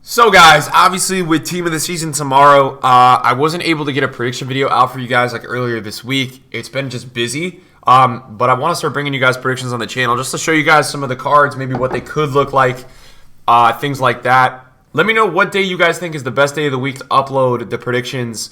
So guys, obviously with team of the season tomorrow, I wasn't able to get a prediction video out for you guys like earlier this week. It's been just busy, but I want to start bringing you guys predictions on the channel just to show you guys some of the cards, maybe what they could look like, things like that. Let me know what day you guys think is the best day of the week to upload the predictions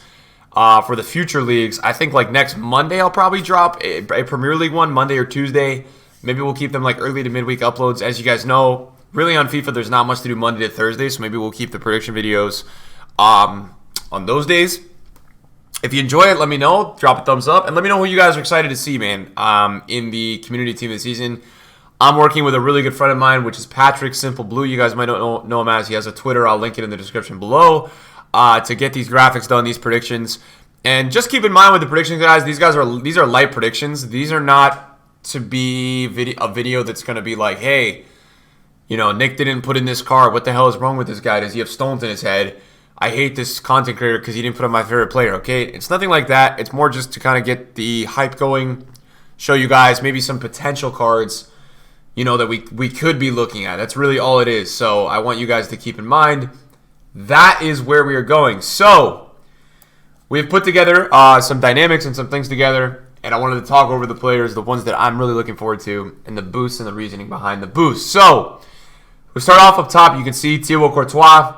for the future leagues. I think like next Monday I'll probably drop a Premier League one, Monday or Tuesday. Maybe we'll keep them like early to midweek uploads. As you guys know, really on FIFA, there's not much to do Monday to Thursday, so maybe we'll keep the prediction videos on those days. If you enjoy it, let me know. Drop a thumbs up, and let me know who you guys are excited to see, man, in the community team of the season. I'm working with a really good friend of mine, which is Patrick Simple Blue. You guys might know him as. He has a Twitter. I'll link it in the description below to get these graphics done, these predictions. And just keep in mind with the predictions, guys, these are light predictions. These are not to be a video that's going to be like, hey, you know, Nick didn't put in this card. What the hell is wrong with this guy? Does he have stones in his head? I hate this content creator because he didn't put in my favorite player, okay? It's nothing like that. It's more just to kind of get the hype going, show you guys maybe some potential cards, you know, that we could be looking at. That's really all it is. So I want you guys to keep in mind that is where we are going. So we've put together some dynamics and some things together, and I wanted to talk over the players, the ones that I'm really looking forward to, and the boosts and the reasoning behind the boost. So we start off up top. You can see Thibaut Courtois.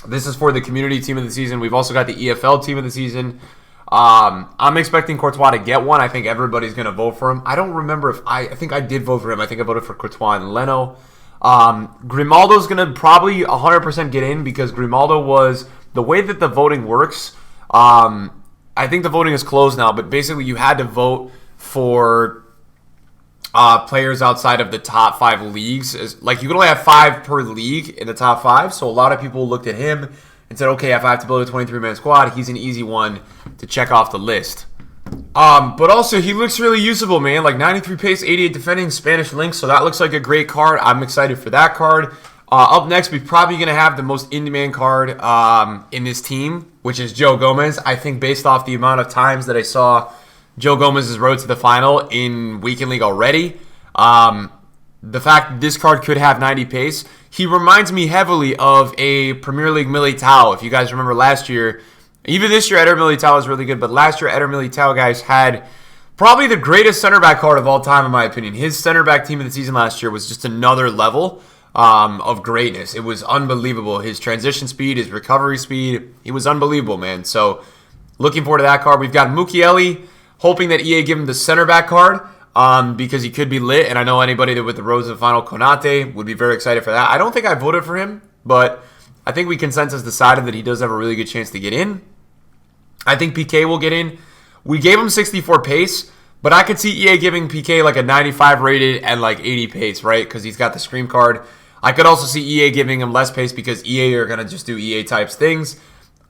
This is for the community team of the season. We've also got the EFL team of the season. I'm expecting Courtois to get one. I think everybody's going to vote for him. I don't remember if I think I did vote for him. I think I voted for Courtois and Leno. Grimaldo's going to probably 100% get in because Grimaldo was, the way that the voting works, I think the voting is closed now, but basically you had to vote for players outside of the top 5 leagues. Like, you can only have 5 per league in the top 5, so a lot of people looked at him and said, okay, if I have to build a 23-man squad, he's an easy one to check off the list. But also, he looks really usable, man. Like, 93 pace, 88 defending, Spanish link, so that looks like a great card. I'm excited for that card. Up next, we're probably going to have the most in-demand card in this team, which is Joe Gomez. I think based off the amount of times that I saw Joe Gomez's road to the final in Weekend League already, the fact that this card could have 90 pace, he reminds me heavily of a Premier League Militao. If you guys remember last year, even this year, Eder Militao was really good, but last year, Eder Militao, guys, had probably the greatest center back card of all time, in my opinion. His center back team of the season last year was just another level of greatness. It was unbelievable. His transition speed, his recovery speed, he was unbelievable, man. So, looking forward to that card. We've got Mukiele, hoping that EA give him the center back card because he could be lit, and I know anybody that with the road to the final, Konate, would be very excited for that. I don't think I voted for him, but I think we consensus decided that he does have a really good chance to get in. I think PK will get in. We gave him 64 pace, but I could see EA giving PK like a 95 rated and like 80 pace, right? Because he's got the Scream card. I could also see EA giving him less pace because EA are going to just do EA types things.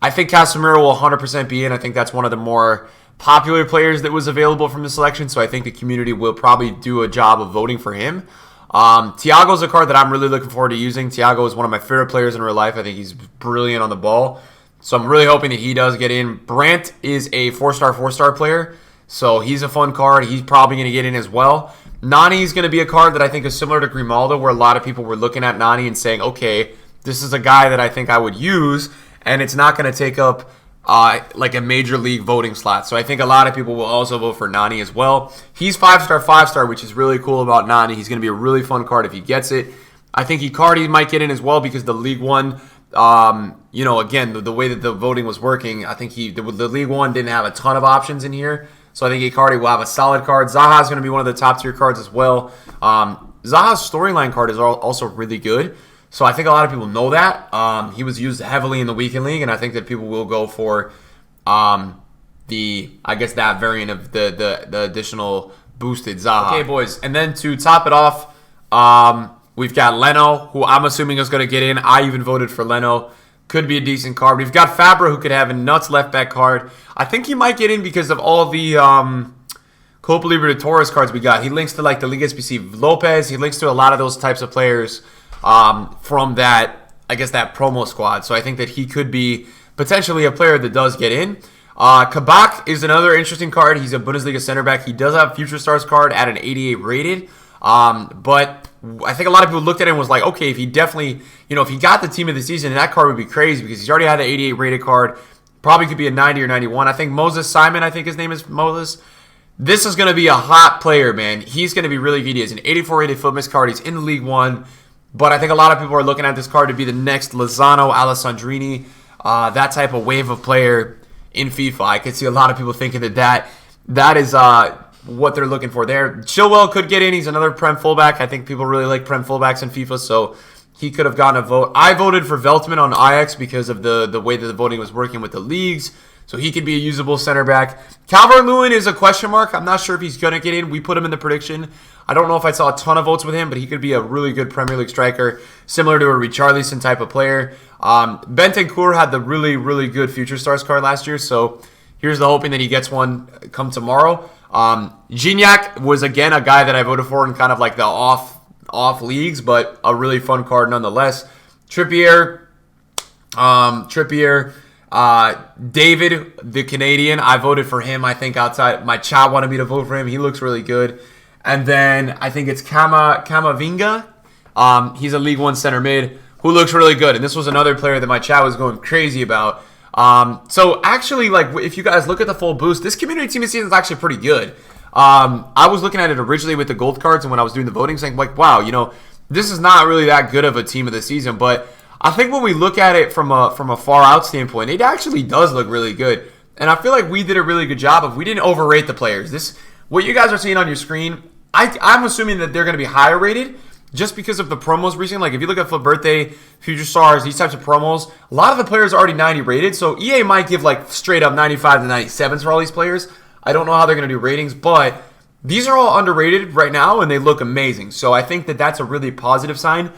I think Casemiro will 100% be in. I think that's one of the more popular players that was available from the selection, so I think the community will probably do a job of voting for him. Thiago's a card that I'm really looking forward to using. Thiago is one of my favorite players in real life. I think he's brilliant on the ball, so I'm really hoping that he does get in. Brandt is a 4-star player, so he's a fun card. He's probably going to get in as well. Nani is going to be a card that I think is similar to Grimaldo, where a lot of people were looking at Nani and saying, okay, this is a guy that I think I would use, and it's not going to take up like a major league voting slot. So I think a lot of people will also vote for Nani as well. He's 5-star, which is really cool about Nani. He's going to be a really fun card if he gets it. I think Icardi might get in as well because the League One, you know, again, the way that the voting was working, I think the League One didn't have a ton of options in here. So I think Icardi will have a solid card. Zaha is going to be one of the top tier cards as well. Zaha's storyline card is also really good. So I think a lot of people know that. He was used heavily in the Weekend League, and I think that people will go for I guess that variant of the additional boosted Zaha. Okay, boys, and then to top it off, we've got Leno, who I'm assuming is going to get in. I even voted for Leno. Could be a decent card. We've got Fabra, who could have a nuts left back card. I think he might get in because of all the Copa Libertadores cards we got. He links to like the Liga SPC Lopez. He links to a lot of those types of players from that, I guess, that promo squad. So I think that he could be potentially a player that does get in. Kabak is another interesting card. He's a Bundesliga center back. He does have Future Stars card at an 88 rated. But I think a lot of people looked at it and was like, okay, if he definitely, if he got the team of the season, that card would be crazy because he's already had the 88 rated card. Probably could be a 90 or 91. I think Moses Simon, I think his name is Moses. This is going to be a hot player, man. He's going to be really good. He has an 84 rated fitness card. He's in the League One. But I think a lot of people are looking at this card to be the next Lozano, Alessandrini, that type of wave of player in FIFA. I could see a lot of people thinking that is what they're looking for there. Chilwell could get in. He's another Prem fullback. I think people really like Prem fullbacks in FIFA, so he could have gotten a vote. I voted for Veltman on Ajax because of the way that the voting was working with the leagues. So he could be a usable center back. Calvert-Lewin is a question mark. I'm not sure if he's going to get in. We put him in the prediction. I don't know if I saw a ton of votes with him, but he could be a really good Premier League striker, similar to a Richarlison type of player. Bentancur had the really, really good Future Stars card last year, so here's the hoping that he gets one come tomorrow. Gignac was, again, a guy that I voted for in kind of like the off leagues, but a really fun card nonetheless. Trippier, David, the Canadian, I voted for him. I think outside, my chat wanted me to vote for him. He looks really good. And then I think it's Camavinga. He's a League One center mid who looks really good. And this was another player that my chat was going crazy about. So actually, like, if you guys look at the full boost, this community team of season is actually pretty good. I was looking at it originally with the gold cards, and when I was doing the voting, saying like, wow, this is not really that good of a team of the season. But I think when we look at it from a far out standpoint, it actually does look really good. And I feel like we did a really good job of, we didn't overrate the players. What you guys are seeing on your screen, I'm assuming that they're going to be higher rated just because of the promos recently. Like if you look at Flip Birthday, Future Stars, these types of promos, a lot of the players are already 90 rated. So EA might give like straight up 95 to 97s for all these players. I don't know how they're going to do ratings, but these are all underrated right now and they look amazing. So I think that that's a really positive sign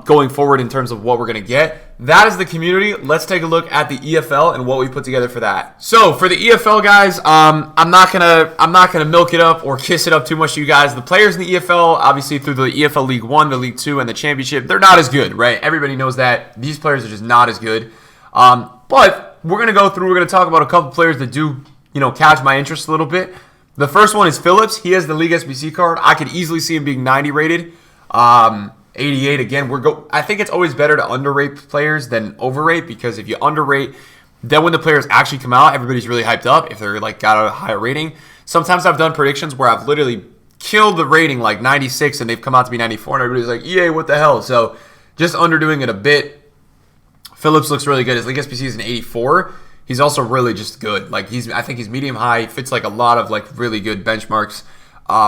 going forward in terms of what we're going to get. That is the community. Let's take a look at the EFL and what we put together for that. So for the EFL guys, I'm not gonna milk it up or kiss it up too much to you guys. The players in the EFL, obviously through the EFL League 1, the League 2, and the Championship, they're not as good, right? Everybody knows that. These players are just not as good. But we're gonna go through. We're gonna talk about a couple players that do, catch my interest a little bit. The first one is Phillips. He has the League SBC card. I could easily see him being 90 rated. 88 again. I think it's always better to underrate players than overrate, because if you underrate, then when the players actually come out, everybody's really hyped up if they're like got a higher rating. Sometimes I've done predictions where I've literally killed the rating like 96 and they've come out to be 94 and everybody's like, EA, what the hell? So just underdoing it a bit. Phillips looks really good. His League SBC is an 84. He's also really just good. Like I think he's medium high. Fits like a lot of like really good benchmarks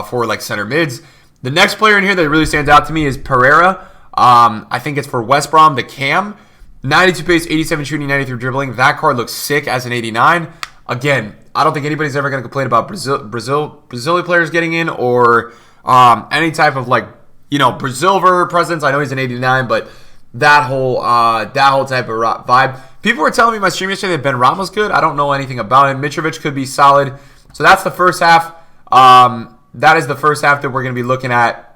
for like center mids. The next player in here that really stands out to me is Pereira. I think it's for West Brom, the Cam. 92 pace, 87 shooting, 93 dribbling. That card looks sick as an 89. Again, I don't think anybody's ever going to complain about Brazilian players getting in or any type of like, Brazil presence. I know he's an 89, but that whole type of vibe. People were telling me in my stream yesterday that Ben Rama's good. I don't know anything about him. Mitrovic could be solid. So that's the first half. That is the first half that we're going to be looking at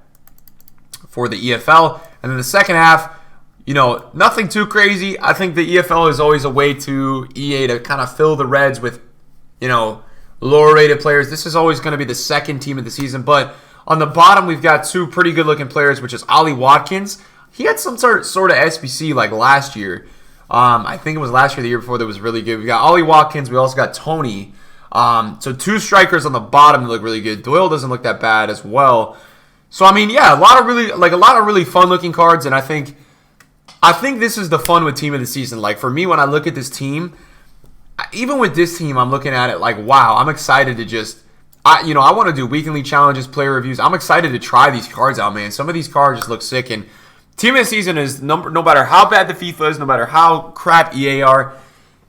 for the EFL. And then the second half, nothing too crazy. I think the EFL is always a way to EA to kind of fill the reds with, lower rated players. This is always going to be the second team of the season. But on the bottom, we've got two pretty good looking players, which is Ollie Watkins. He had some sort of SBC like last year. I think it was last year, the year before, that was really good. We got Ollie Watkins. We also got Tony. So two strikers on the bottom that look really good. Doyle doesn't look that bad as well. So I mean, yeah, a lot of really fun looking cards, and I think this is the fun with team of the season. Like for me, when I look at this team, even with this team, I'm looking at it like, wow, I'm excited to just, I want to do weekly challenges, player reviews. I'm excited to try these cards out, man. Some of these cards just look sick, and team of the season is no matter how bad the FIFA is, no matter how crap EA are.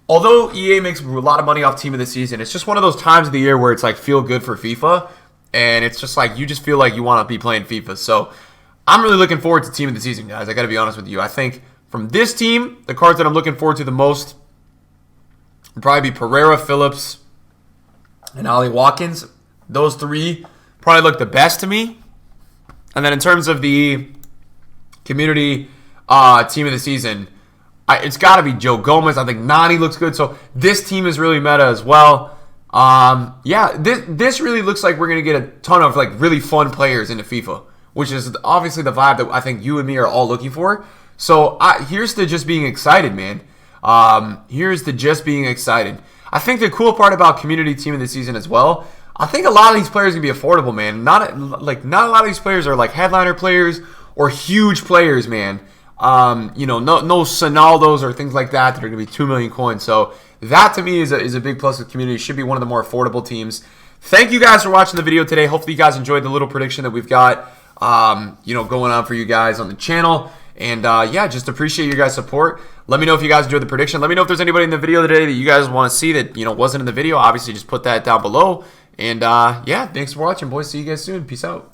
Although EA makes a lot of money off team of the season, it's just one of those times of the year where it's like feel good for FIFA, and it's just like you just feel like you want to be playing FIFA. So I'm really looking forward to team of the season, guys. I got to be honest with you. I think from this team, the cards that I'm looking forward to the most would probably be Pereira, Phillips, and Ollie Watkins. Those three probably look the best to me. And then in terms of the community team of the season, it's got to be Joe Gomez. I think Nani looks good. So this team is really meta as well. Yeah, this really looks like we're gonna get a ton of like really fun players into FIFA, which is obviously the vibe that I think you and me are all looking for. So here's to just being excited, man. Here's to just being excited. I think the cool part about community team of the season as well, I think a lot of these players can be affordable, man. Not a lot of these players are like headliner players or huge players, man. You know, no Sonaldos or things like that are going to be 2 million coins. So that to me is a big plus with community. Should be one of the more affordable teams. Thank you guys for watching the video today. Hopefully you guys enjoyed the little prediction that we've got, you know, going on for you guys on the channel. And yeah, just appreciate your guys' support. Let me know if you guys enjoyed the prediction. Let me know if there's anybody in the video today that you guys want to see that, you know, wasn't in the video. Obviously, just put that down below. And yeah, thanks for watching, boys. See you guys soon. Peace out.